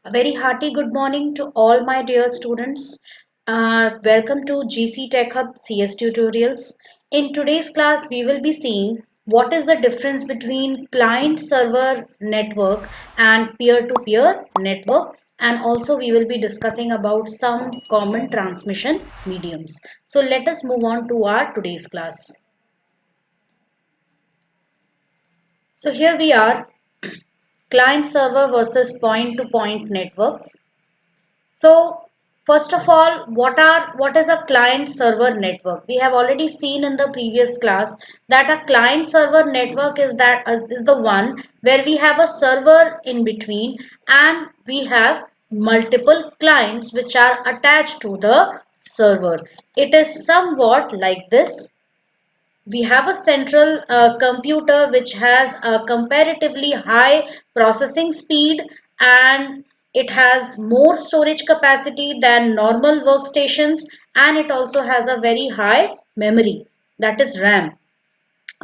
A very hearty good morning to all my dear students. Welcome to GC Tech Hub CS tutorials. In today's class, we will be seeing what is the difference between client server network and peer-to-peer network, and also we will be discussing about some common transmission mediums. So let us move on to our today's class. So here we are, client server versus point-to-point networks. So first of all, what is a client server network? We have already seen in the previous class that a client server network is the one where we have a server in between and we have multiple clients which are attached to the server. It is somewhat like this. We have a central computer which has a comparatively high processing speed, and it has more storage capacity than normal workstations, and it also has a very high memory, that is RAM.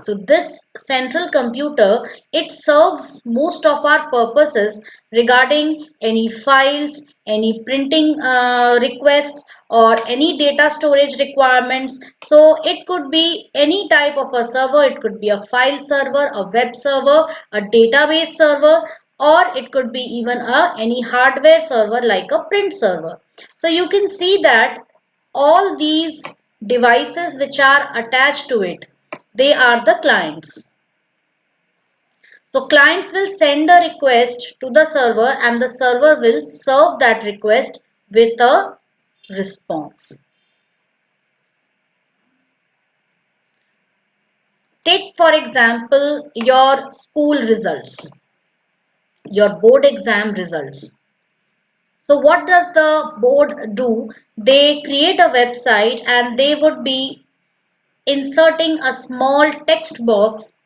So this central computer, it serves most of our purposes regarding any files, any printing requests, or any data storage requirements. So it could be any type of a server. It could be a file server, a web server, a database server, or it could be even any hardware server like a print server. So you can see that all these devices which are attached to it, they are the clients. So clients will send a request to the server and the server will serve that request with a response. Take for example your school results, your board exam results. So what does the board do? They create a website and they would be inserting a small text box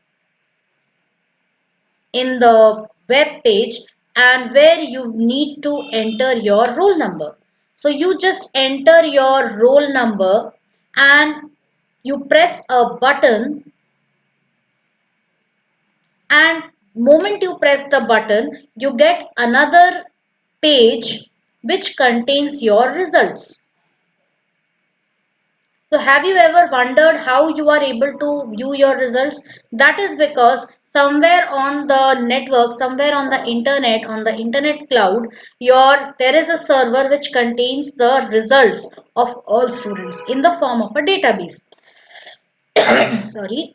in the web page, and where you need to enter your roll number. So you just enter your roll number and you press a button, and moment you press the button you get another page which contains your results. So have you ever wondered how you are able to view your results? That is because somewhere on the network, somewhere on the internet cloud, there is a server which contains the results of all students in the form of a database. Sorry.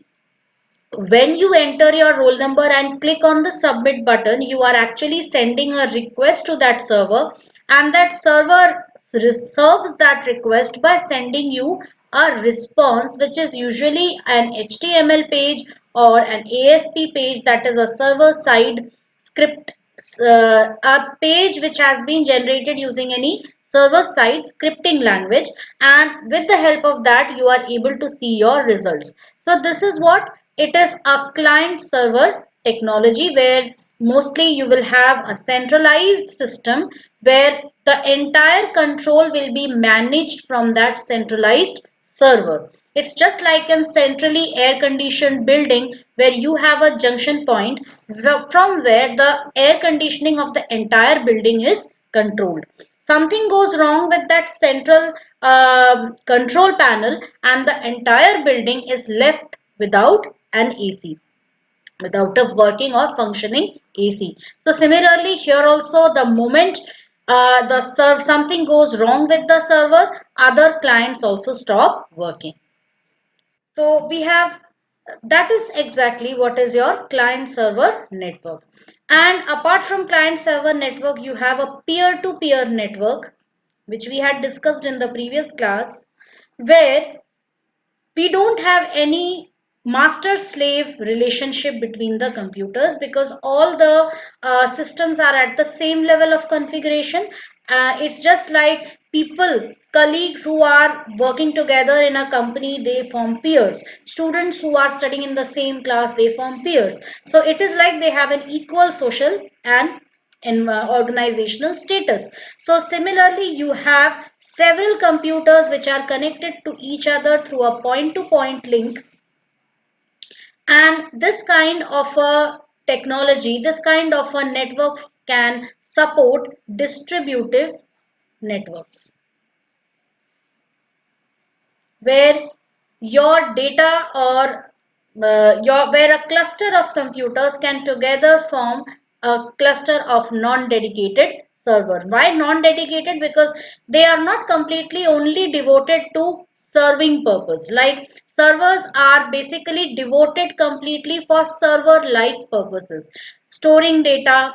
When you enter your roll number and click on the submit button, you are actually sending a request to that server, and that server serves that request by sending you a response, which is usually an HTML page or an ASP page, that is a server side script, a page which has been generated using any server side scripting language, and with the help of that you are able to see your results. So this is what it is, a client server technology, where mostly you will have a centralized system where the entire control will be managed from that centralized server. It's just like a centrally air conditioned building where you have a junction point from where the air conditioning of the entire building is controlled. Something goes wrong with that central control panel and the entire building is left without an AC, without a working or functioning AC. So similarly here also, the moment something goes wrong with the server, other clients also stop working. So we have, that is exactly what is your client server network. And apart from client server network, you have a peer-to-peer network, which we had discussed in the previous class, where we don't have any master slave relationship between the computers, because all the systems are at the same level of configuration. It's just like colleagues who are working together in a company, they form peers. Students who are studying in the same class, they form peers. So it is like they have an equal social and in organizational status. So similarly, you have several computers which are connected to each other through a point-to-point link, and this kind of a technology, this kind of a network can support distributive networks, where your data or where a cluster of computers can together form a cluster of non-dedicated server. Why non-dedicated? Because they are not completely only devoted to serving purpose. Like servers are basically devoted completely for server like purposes, storing data,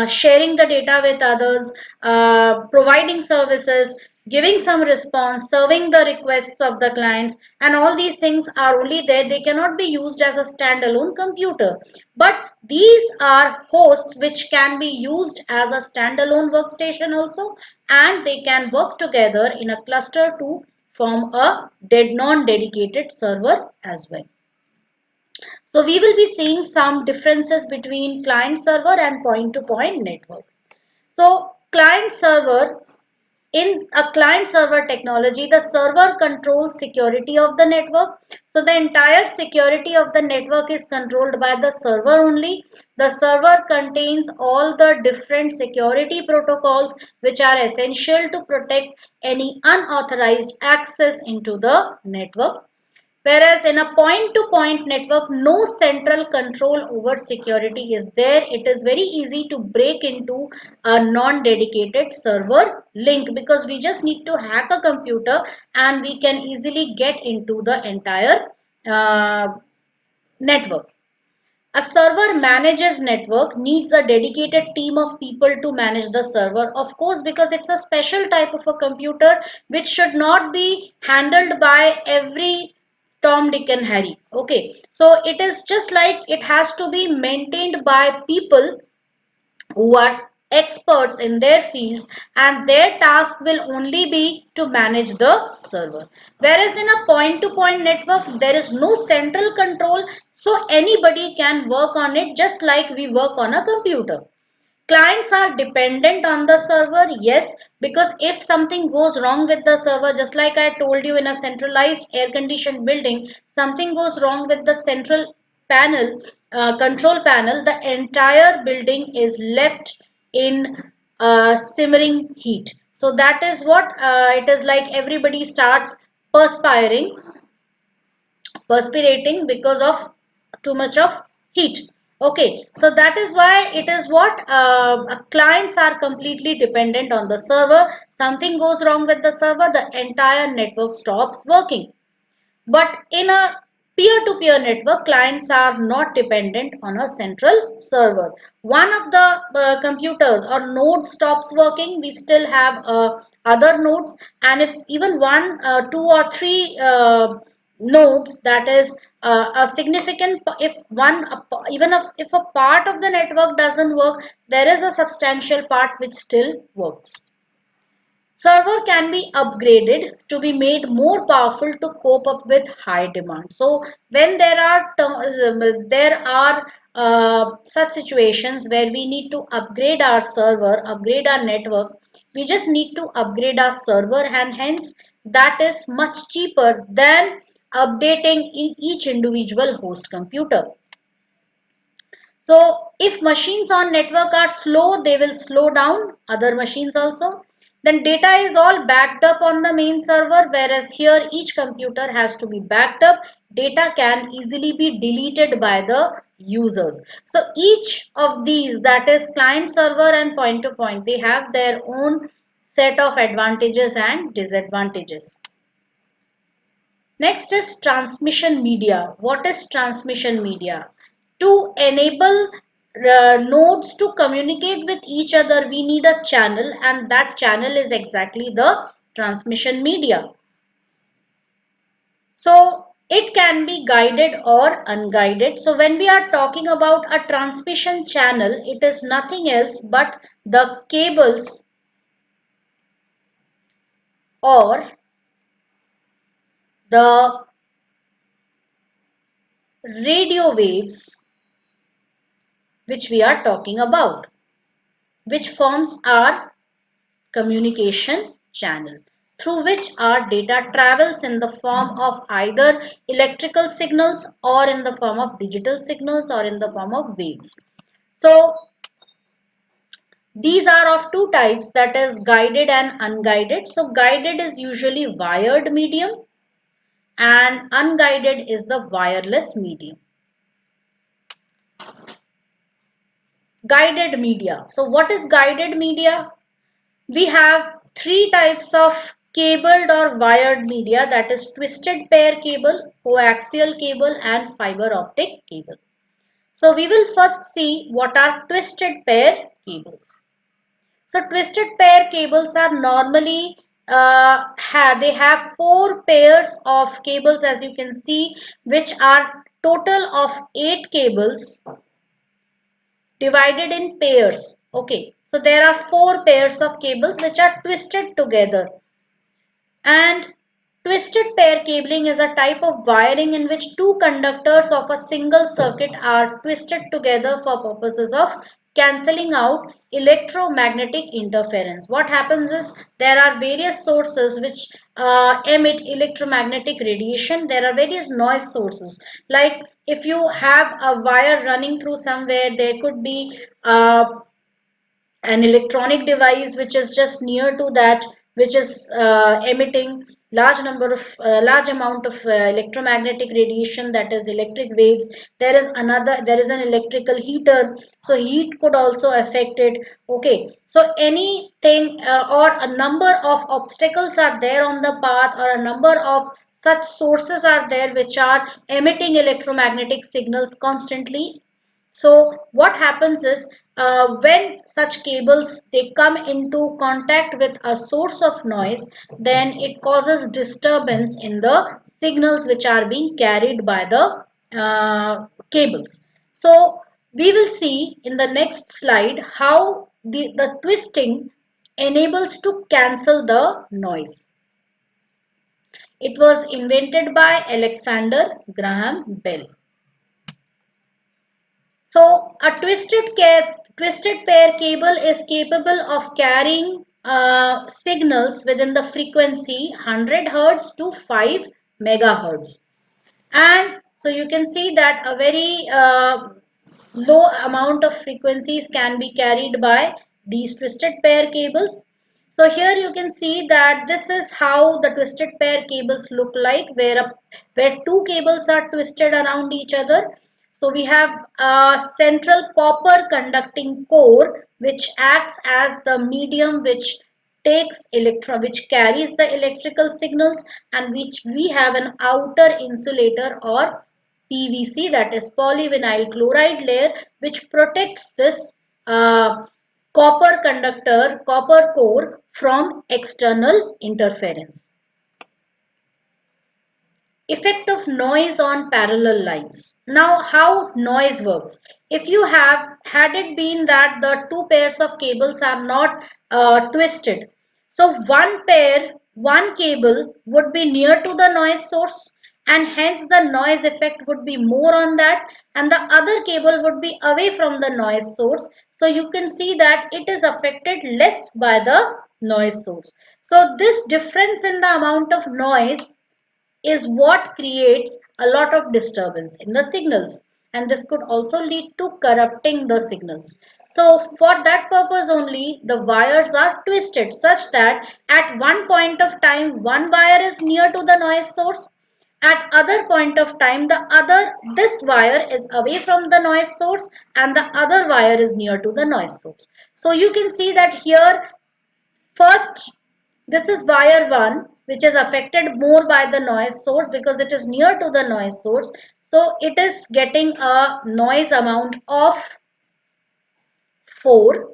sharing the data with others, providing services, giving some response, serving the requests of the clients, and all these things are only there. They cannot be used as a standalone computer. But these are hosts which can be used as a standalone workstation also, and they can work together in a cluster to form a non-dedicated server as well. So we will be seeing some differences between client server and point-to-point networks. So client server, in a client server technology, the server controls security of the network. So the entire security of the network is controlled by the server only. The server contains all the different security protocols which are essential to protect any unauthorized access into the network. Whereas in a point-to-point network, no central control over security is there. It is very easy to break into a non-dedicated server link, because we just need to hack a computer and we can easily get into the entire uh, network. A server manages network needs a dedicated team of people to manage the server, of course, because it's a special type of a computer which should not be handled by every Tom, Dick and Harry. Okay, so it is just like it has to be maintained by people who are experts in their fields, and their task will only be to manage the server. Whereas in a point-to-point network, there is no central control, so anybody can work on it just like we work on a computer. Clients are dependent on the server, yes, because if something goes wrong with the server, just like I told you, in a centralized air conditioned building, something goes wrong with the central panel, control panel, the entire building is left in simmering heat. So that is what it is like. Everybody starts perspiring perspirating because of too much of heat. Okay, so that is why it is what clients are completely dependent on the server. Something goes wrong with the server, the entire network stops working. But in a peer-to-peer network, clients are not dependent on a central server. One of the computers or node stops working, we still have other nodes, and if even one, two or three nodes, that is a significant, if one, even if a part of the network doesn't work, there is a substantial part which still works. Server can be upgraded to be made more powerful to cope up with high demand. So when there are such situations where we need to upgrade our server, upgrade our network, we just need to upgrade our server, and hence that is much cheaper than updating in each individual host computer. So if machines on network are slow, they will slow down other machines also. Then data is all backed up on the main server, whereas here each computer has to be backed up. Data can easily be deleted by the users. So each of these, that is client server and point to point, they have their own set of advantages and disadvantages. Next is transmission media. What is transmission media? To enable nodes to communicate with each other, we need a channel, and that channel is exactly the transmission media. So it can be guided or unguided. So when we are talking about a transmission channel, it is nothing else but the cables or the radio waves which we are talking about, which forms our communication channel, through which our data travels in the form of either electrical signals or in the form of digital signals or in the form of waves. So These are of two types, that is guided and unguided. So guided is usually wired medium and unguided is the wireless medium. Guided media. So what is guided media? We have three types of cabled or wired media, that is twisted pair cable, coaxial cable and fiber optic cable. So we will first see what are twisted pair cables. So twisted pair cables are normally they have four pairs of cables, as you can see, which are total of 8 cables divided in pairs. Okay, so there are four pairs of cables which are twisted together. And twisted pair cabling is a type of wiring in which two conductors of a single circuit are twisted together for purposes of cancelling out electromagnetic interference. What happens is there are various sources which emit electromagnetic radiation. There are various noise sources. Like if you have a wire running through somewhere, there could be an electronic device which is just near to that, which is emitting large amount of electromagnetic radiation, that is electric waves. There is an electrical heater, so heat could also affect it. Okay, so anything or a number of obstacles are there on the path, or a number of such sources are there which are emitting electromagnetic signals constantly. So what happens is when such cables they come into contact with a source of noise, then it causes disturbance in the signals which are being carried by the cables. So we will see in the next slide how the twisting enables to cancel the noise. It was invented by Alexander Graham Bell. So a twisted pair cable is capable of carrying signals within the frequency 100 Hz to 5 megahertz. And so you can see that a very low amount of frequencies can be carried by these twisted pair cables. So here you can see that this is how the twisted pair cables look like, where two cables are twisted around each other. So we have a central copper conducting core which acts as the medium which carries the electrical signals, and which we have an outer insulator or PVC, that is polyvinyl chloride layer, which protects this uh, copper core from external interference. Effect of noise on parallel lines. Now how noise works. If you have had it been that the two pairs of cables are not twisted, so one cable would be near to the noise source, and hence the noise effect would be more on that, and the other cable would be away from the noise source. So you can see that it is affected less by the noise source. So this difference in the amount of noise is what creates a lot of disturbance in the signals, and this could also lead to corrupting the signals. So for that purpose only the wires are twisted such that at one point of time one wire is near to the noise source, at other point of time this wire is away from the noise source, and the other wire is near to the noise source. So you can see that here, first, this is wire 1, which is affected more by the noise source because it is near to the noise source. So it is getting a noise amount of 4,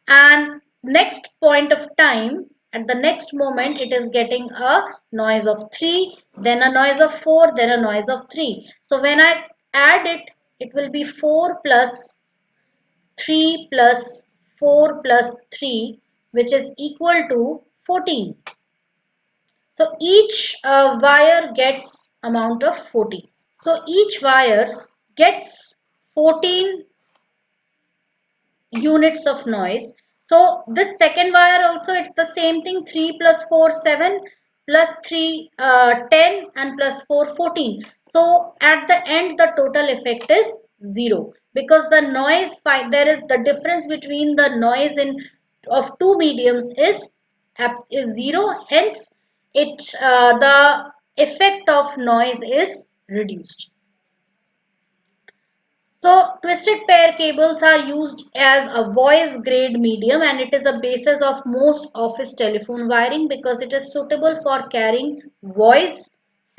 and next point of time, at the next moment, it is getting a noise of 3, then a noise of 4, then a noise of 3. So when I add it, it will be 4 plus 3 plus 4 plus 3, which is equal to 14. So each wire gets amount of 14. So each wire gets 14 units of noise. So this second wire also, it's the same thing, 3 plus 4 7 plus 3 10 and plus 4 14. So at the end the total effect is zero, because the noise there is the difference between the noise in of two mediums is zero. Hence it the effect of noise is reduced. So twisted pair cables are used as a voice grade medium, and it is a basis of most office telephone wiring because it is suitable for carrying voice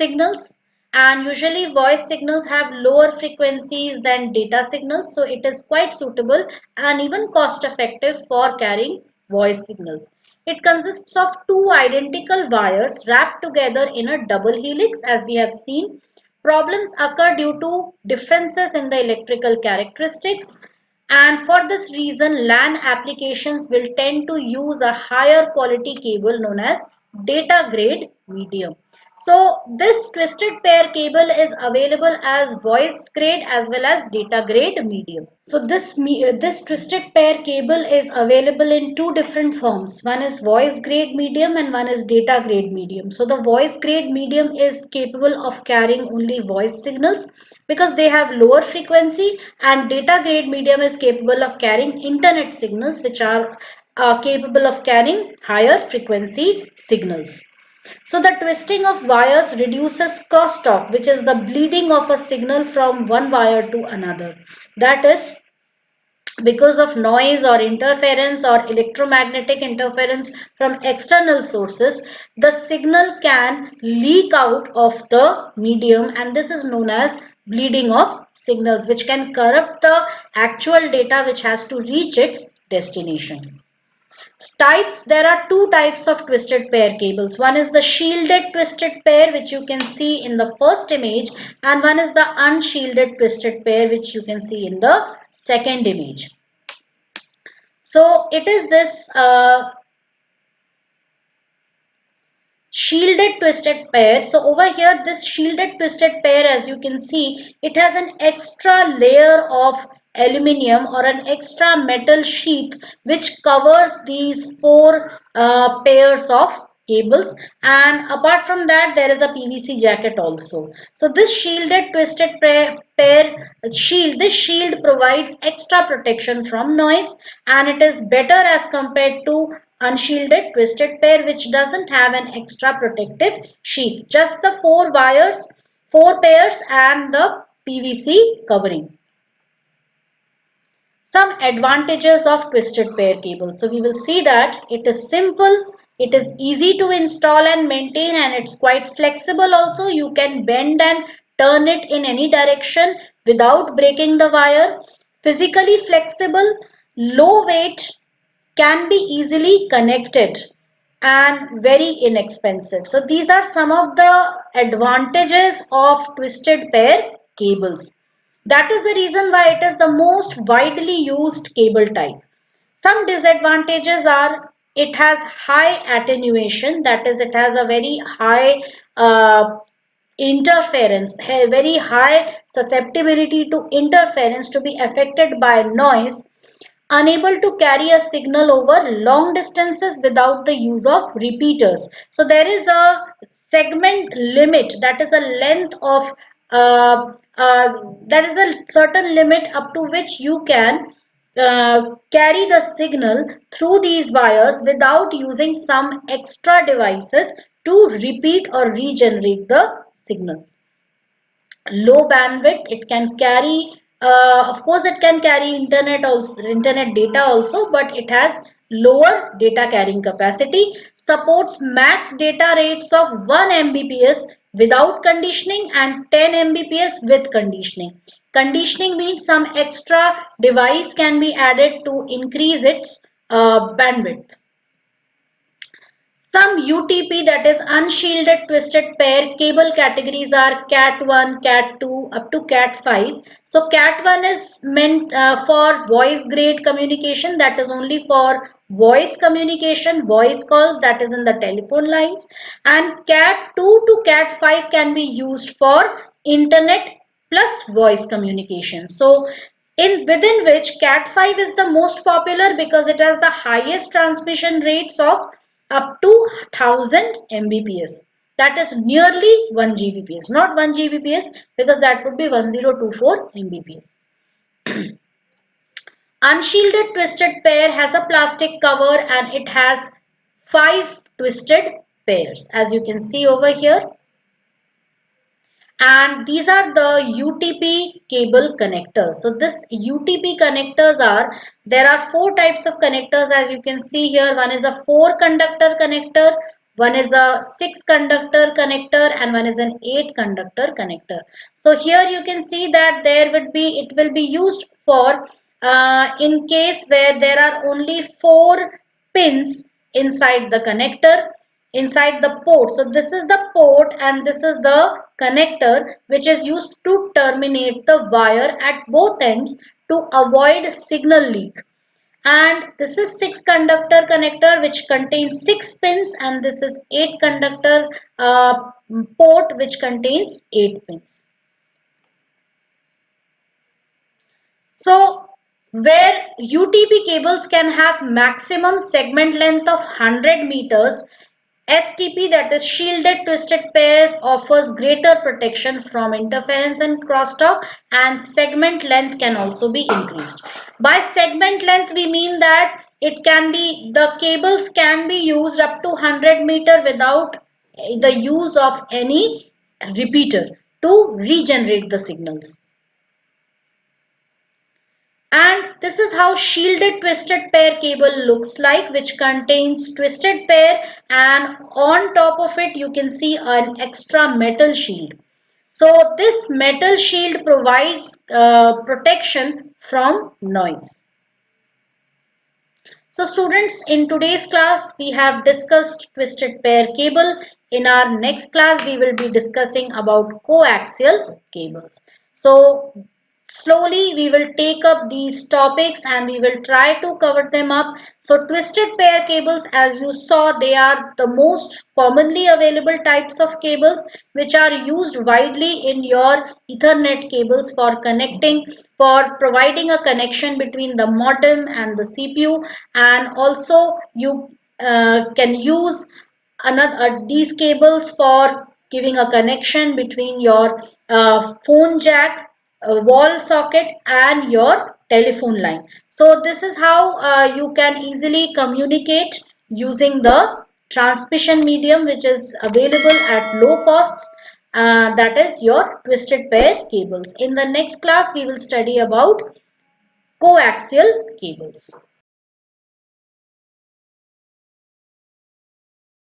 signals, and usually voice signals have lower frequencies than data signals, so it is quite suitable and even cost effective for carrying voice signals. It consists of two identical wires wrapped together in a double helix, as we have seen. Problems occur due to differences in the electrical characteristics, and for this reason LAN applications will tend to use a higher quality cable known as data grade medium. So this twisted pair cable is available as voice grade as well as data grade medium. So this twisted pair cable is available in two different forms. One is voice grade medium and one is data grade medium. So the voice grade medium is capable of carrying only voice signals because they have lower frequency, and data grade medium is capable of carrying internet signals which are capable of carrying higher frequency signals. So the twisting of wires reduces crosstalk, which is the bleeding of a signal from one wire to another. That is, because of noise or interference or electromagnetic interference from external sources, the signal can leak out of the medium, and this is known as bleeding of signals, which can corrupt the actual data which has to reach its destination. Types, there are two types of twisted pair cables. One is the shielded twisted pair, which you can see in the first image, and one is the unshielded twisted pair, which you can see in the second image. So it is this shielded twisted pair. So over here, this shielded twisted pair, as you can see, it has an extra layer of aluminium or an extra metal sheath which covers these four pairs of cables, and apart from that there is a PVC jacket also. So this shielded twisted this shield provides extra protection from noise, and it is better as compared to unshielded twisted pair which doesn't have an extra protective sheath, just the four pairs and the PVC covering. Some advantages of twisted pair cable. So we will see that it is simple, it is easy to install and maintain, and it's quite flexible also. You can bend and turn it in any direction without breaking the wire. Physically flexible, low weight, can be easily connected, and very inexpensive. So these are some of the advantages of twisted pair cables. That is the reason why it is the most widely used cable type. Some disadvantages are it has high attenuation, that is, it has a very high interference, a very high susceptibility to interference, to be affected by noise, unable to carry a signal over long distances without the use of repeaters. So there is a segment limit, that is a length of that is a certain limit up to which you can carry the signal through these wires without using some extra devices to repeat or regenerate the signals. Low bandwidth, it can carry of course it can carry internet data also, but it has lower data carrying capacity. Supports max data rates of 1 mbps without conditioning and 10 mbps with conditioning. Conditioning means some extra device can be added to increase its bandwidth. Some UTP, that is unshielded twisted pair cable categories, are Cat 1, Cat 2 up to Cat 5. So Cat 1 is meant for voice grade communication, that is only for voice communication, voice calls, that is in the telephone lines, and Cat 2 to Cat 5 can be used for internet plus voice communication. So in within which Cat 5 is the most popular because it has the highest transmission rates of up to 1000 Mbps. That is nearly 1 Gbps, not 1 Gbps because that would be 1024 Mbps. Unshielded twisted pair has a plastic cover and it has 5 twisted pairs, as you can see over here. And these are the UTP cable connectors. So this UTP connectors are, there are 4 types of connectors, as you can see here. One is a 4 conductor connector, one is a 6 conductor connector, and one is an 8 conductor connector. So here you can see that there would be, it will be used for in case where there are only 4 pins inside the connector, inside the port. So this is the port and this is the connector which is used to terminate the wire at both ends to avoid signal leak. And this is 6 conductor connector which contains 6 pins, and this is 8 conductor port which contains 8 pins. So where UTP cables can have maximum segment length of 100 meters, STP, that is shielded twisted pairs, offers greater protection from interference and crosstalk, and segment length can also be increased. By segment length we mean that it can be, the cables can be used up to 100 meter without the use of any repeater to regenerate the signals. And this is how shielded twisted pair cable looks like, which contains twisted pair, and on top of it you can see an extra metal shield. So this metal shield provides protection from noise. So students, in today's class we have discussed twisted pair cable. In our next class we will be discussing about coaxial cables. So slowly we will take up these topics and we will try to cover them up. So twisted pair cables, as you saw, they are the most commonly available types of cables which are used widely in your Ethernet cables for connecting, for providing a connection between the modem and the CPU. And also you can use these cables for giving a connection between your phone jack, wall socket, and your telephone line. So this is how you can easily communicate using the transmission medium which is available at low costs, that is your twisted pair cables. In the next class we will study about coaxial cables.